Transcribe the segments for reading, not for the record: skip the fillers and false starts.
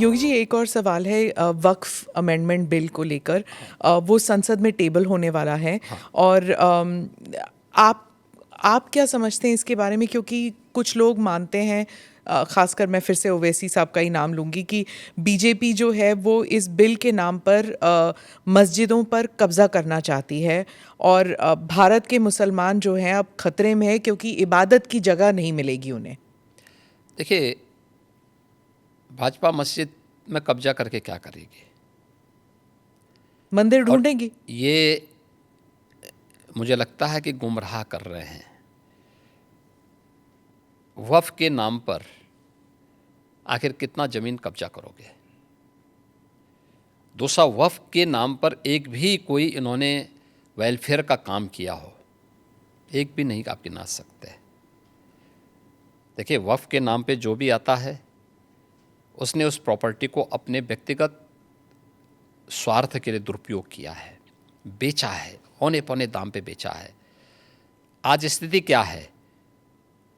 योगी जी, एक और सवाल है वक्फ अमेंडमेंट बिल को लेकर। हाँ। वो संसद में टेबल होने वाला है। हाँ। और आप आप क्या समझते हैं इसके बारे में? क्योंकि कुछ लोग मानते हैं, खासकर मैं फिर से ओवैसी साहब का ही नाम लूंगी, कि बीजेपी जो है वो इस बिल के नाम पर मस्जिदों पर कब्जा करना चाहती है। और भारत के मुसलमान जो हैं अब खतरे में है, क्योंकि इबादत की जगह नहीं मिलेगी उन्हें। देखिए, भाजपा मस्जिद में कब्जा करके क्या करेगी? मंदिर और ढूंढेंगी। ये मुझे लगता है कि गुमराह कर रहे हैं। वक्फ के नाम पर आखिर कितना ज़मीन कब्जा करोगे? दूसरा, वक्फ के नाम पर एक भी कोई इन्होंने वेलफेयर का काम किया हो, एक भी नहीं आप गिना सकते। देखिए, वक्फ के नाम पे जो भी आता है उसने उस प्रॉपर्टी को अपने व्यक्तिगत स्वार्थ के लिए दुरुपयोग किया है, बेचा है, औने पौने दाम पे बेचा है। आज स्थिति क्या है?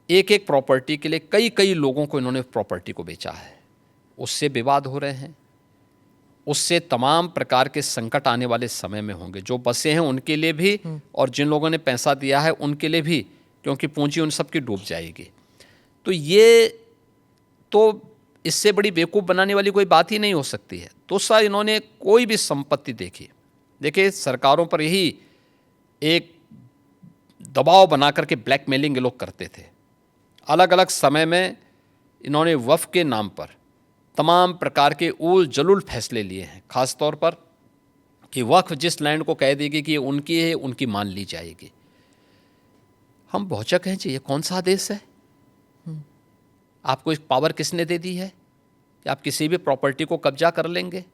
एक एक प्रॉपर्टी के लिए कई कई लोगों को इन्होंने प्रॉपर्टी को बेचा है। उससे विवाद हो रहे हैं, उससे तमाम प्रकार के संकट आने वाले समय में होंगे। जो बसे हैं उनके लिए भी और जिन लोगों ने पैसा दिया है उनके लिए भी, क्योंकि पूंजी उन सब की डूब जाएगी। तो ये तो इससे बड़ी बेवकूफ़ बनाने वाली कोई बात ही नहीं हो सकती है। दूसरा, इन्होंने कोई भी संपत्ति देखी, देखिए सरकारों पर यही एक दबाव बना करके ब्लैकमेलिंग ये लोग करते थे। अलग अलग समय में इन्होंने वक्फ के नाम पर तमाम प्रकार के उल जलुल फैसले लिए हैं। ख़ास तौर पर कि वक्फ जिस लैंड को कह देगी कि ये उनकी है, उनकी मान ली जाएगी। हम बहुचक हैं जी, ये कौन सा आदेश है? आपको एक पावर किसने दे दी है कि आप किसी भी प्रॉपर्टी को कब्जा कर लेंगे?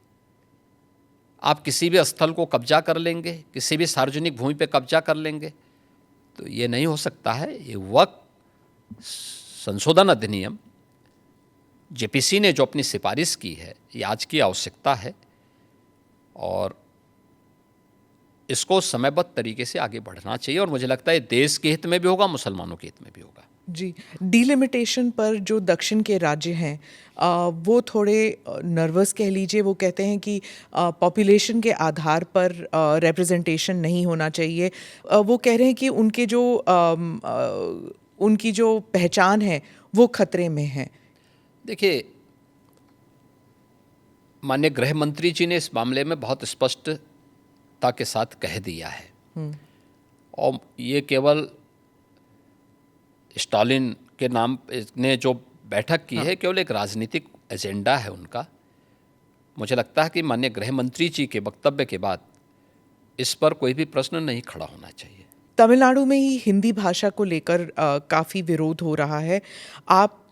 आप किसी भी स्थल को कब्जा कर लेंगे, किसी भी सार्वजनिक भूमि पे कब्जा कर लेंगे? तो ये नहीं हो सकता है। ये वक्फ संशोधन अधिनियम जेपीसी ने जो अपनी सिफारिश की है, ये आज की आवश्यकता है और इसको समयबद्ध तरीके से आगे बढ़ना चाहिए। और मुझे लगता है देश के हित में भी होगा, मुसलमानों के हित में भी होगा। जी, डिलिमिटेशन पर जो दक्षिण के राज्य हैं वो थोड़े नर्वस कह लीजिए। वो कहते हैं कि पॉपुलेशन के आधार पर रिप्रेजेंटेशन नहीं होना चाहिए। वो कह रहे हैं कि उनकी जो पहचान है वो खतरे में है। देखिए, माननीय गृह मंत्री जी ने इस मामले में बहुत स्पष्टता के साथ कह दिया है और ये केवल स्टालिन के नाम ने जो बैठक की है, केवल एक राजनीतिक एजेंडा है उनका। मुझे लगता है कि माननीय गृह मंत्री जी के वक्तव्य के बाद इस पर कोई भी प्रश्न नहीं खड़ा होना चाहिए। तमिलनाडु में ही हिंदी भाषा को लेकर काफ़ी विरोध हो रहा है। आप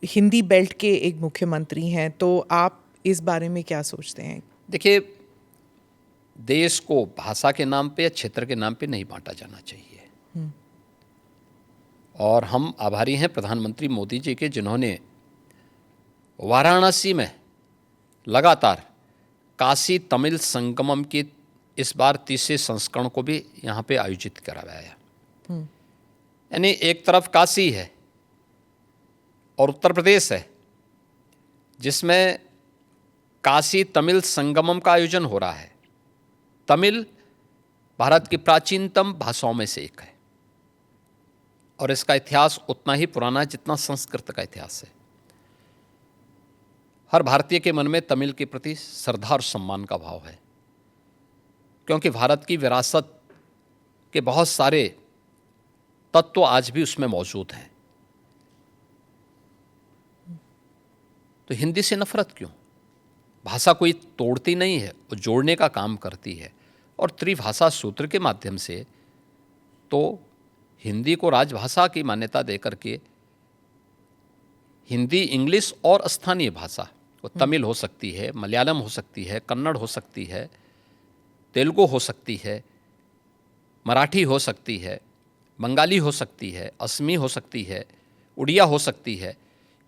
हिंदी बेल्ट के एक मुख्यमंत्री हैं, तो आप इस बारे में क्या सोचते हैं? देखिए, देश को भाषा के नाम पे या क्षेत्र के नाम पे नहीं बांटा जाना चाहिए। और हम आभारी हैं प्रधानमंत्री मोदी जी के, जिन्होंने वाराणसी में लगातार काशी तमिल संगमम की इस बार तीसरे संस्करण को भी यहाँ पे आयोजित करवाया। यानी एक तरफ काशी है और उत्तर प्रदेश है, जिसमें काशी तमिल संगमम का आयोजन हो रहा है। तमिल भारत की प्राचीनतम भाषाओं में से एक है और इसका इतिहास उतना ही पुराना है जितना संस्कृत का इतिहास है। हर भारतीय के मन में तमिल के प्रति श्रद्धा और सम्मान का भाव है, क्योंकि भारत की विरासत के बहुत सारे तत्व आज भी उसमें मौजूद हैं। तो हिंदी से नफरत क्यों? भाषा कोई तोड़ती नहीं है, वो जोड़ने का काम करती है। और त्रिभाषा सूत्र के माध्यम से तो हिंदी को राजभाषा की मान्यता देकर के हिंदी, इंग्लिश और स्थानीय भाषा, वो तमिल हो सकती है, मलयालम हो सकती है, कन्नड़ हो सकती है, तेलुगु हो सकती है, मराठी हो सकती है, बंगाली हो सकती है, असमी हो सकती है, उड़िया हो सकती है।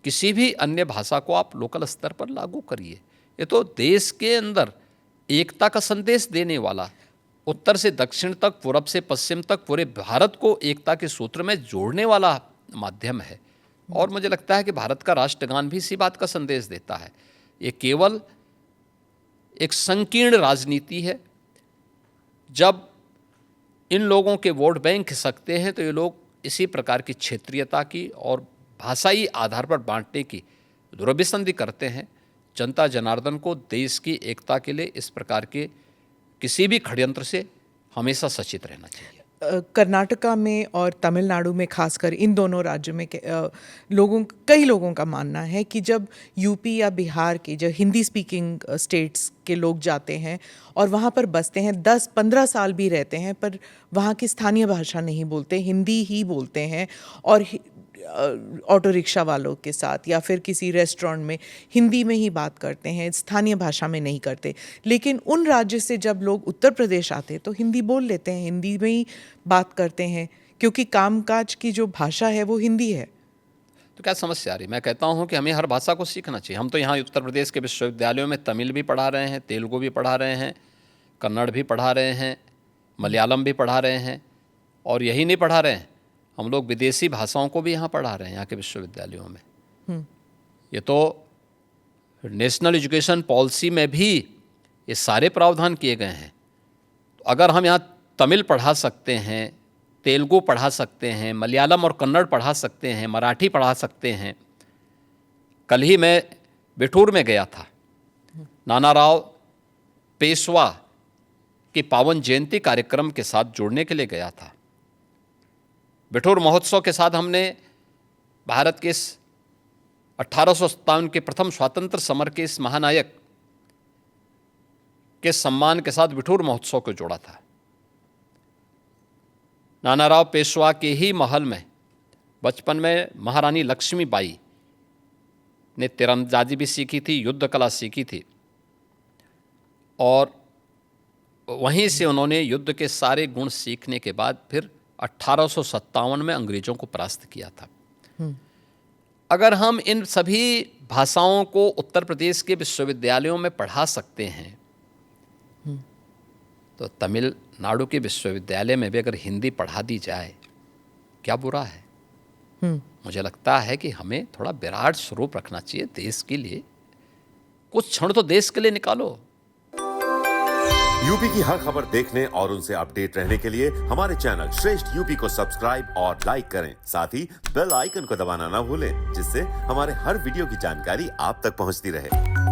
किसी भी अन्य भाषा को आप लोकल स्तर पर लागू करिए। ये तो देश के अंदर एकता का संदेश देने वाला, उत्तर से दक्षिण तक, पूरब से पश्चिम तक पूरे भारत को एकता के सूत्र में जोड़ने वाला माध्यम है। और मुझे लगता है कि भारत का राष्ट्रगान भी इसी बात का संदेश देता है। ये केवल एक संकीर्ण राजनीति है। जब इन लोगों के वोट बैंक खिसकते हैं तो ये लोग इसी प्रकार की क्षेत्रीयता की और भाषाई आधार पर बांटने की दुरभिसंधि करते हैं। जनता जनार्दन को देश की एकता के लिए इस प्रकार के किसी भी षड्यंत्र से हमेशा सचेत रहना चाहिए। कर्नाटका में और तमिलनाडु में खासकर इन दोनों राज्यों में कई लोगों का मानना है कि जब यूपी या बिहार के जो हिंदी स्पीकिंग स्टेट्स के लोग जाते हैं और वहाँ पर बसते हैं, 10-15 साल भी रहते हैं, पर वहाँ की स्थानीय भाषा नहीं बोलते, हिंदी ही बोलते हैं और ऑटो रिक्शा वालों के साथ या फिर किसी रेस्टोरेंट में हिंदी में ही बात करते हैं, स्थानीय भाषा में नहीं करते। लेकिन उन राज्य से जब लोग उत्तर प्रदेश आते हैं तो हिंदी बोल लेते हैं, हिंदी में ही बात करते हैं, क्योंकि कामकाज की जो भाषा है वो हिंदी है। तो क्या समस्या आ रही? मैं कहता हूँ कि हमें हर भाषा को सीखना चाहिए। हम तो यहाँ उत्तर प्रदेश के विश्वविद्यालयों में तमिल भी पढ़ा रहे हैं, तेलुगु भी पढ़ा रहे हैं, कन्नड़ भी पढ़ा रहे हैं, मलयालम भी पढ़ा रहे हैं, और यही नहीं पढ़ा रहे हैं, हम लोग विदेशी भाषाओं को भी यहाँ पढ़ा रहे हैं यहाँ के विश्वविद्यालयों में। ये तो नेशनल एजुकेशन पॉलिसी में भी ये सारे प्रावधान किए गए हैं। तो अगर हम यहाँ तमिल पढ़ा सकते हैं, तेलुगु पढ़ा सकते हैं, मलयालम और कन्नड़ पढ़ा सकते हैं, मराठी पढ़ा सकते हैं। कल ही मैं बिठूर में गया था, नानाराव पेशवा के पावन जयंती कार्यक्रम के साथ जुड़ने के लिए गया था। बिठूर महोत्सव के साथ हमने भारत के इस 1857 के प्रथम स्वातंत्र समर के इस महानायक के सम्मान के साथ बिठूर महोत्सव को जोड़ा था। नानाराव पेशवा के ही महल में बचपन में महारानी लक्ष्मीबाई ने तीरंदाजी भी सीखी थी, युद्ध कला सीखी थी, और वहीं से उन्होंने युद्ध के सारे गुण सीखने के बाद फिर 1857 में अंग्रेजों को परास्त किया था। अगर हम इन सभी भाषाओं को उत्तर प्रदेश के विश्वविद्यालयों में पढ़ा सकते हैं तो तमिलनाडु के विश्वविद्यालय में भी अगर हिंदी पढ़ा दी जाए, क्या बुरा है? मुझे लगता है कि हमें थोड़ा विराट स्वरूप रखना चाहिए देश के लिए। कुछ क्षण तो देश के लिए निकालो। यूपी की हर खबर देखने और उनसे अपडेट रहने के लिए हमारे चैनल श्रेष्ठ यूपी को सब्सक्राइब और लाइक करें। साथ ही बेल आइकन को दबाना ना भूलें, जिससे हमारे हर वीडियो की जानकारी आप तक पहुंचती रहे।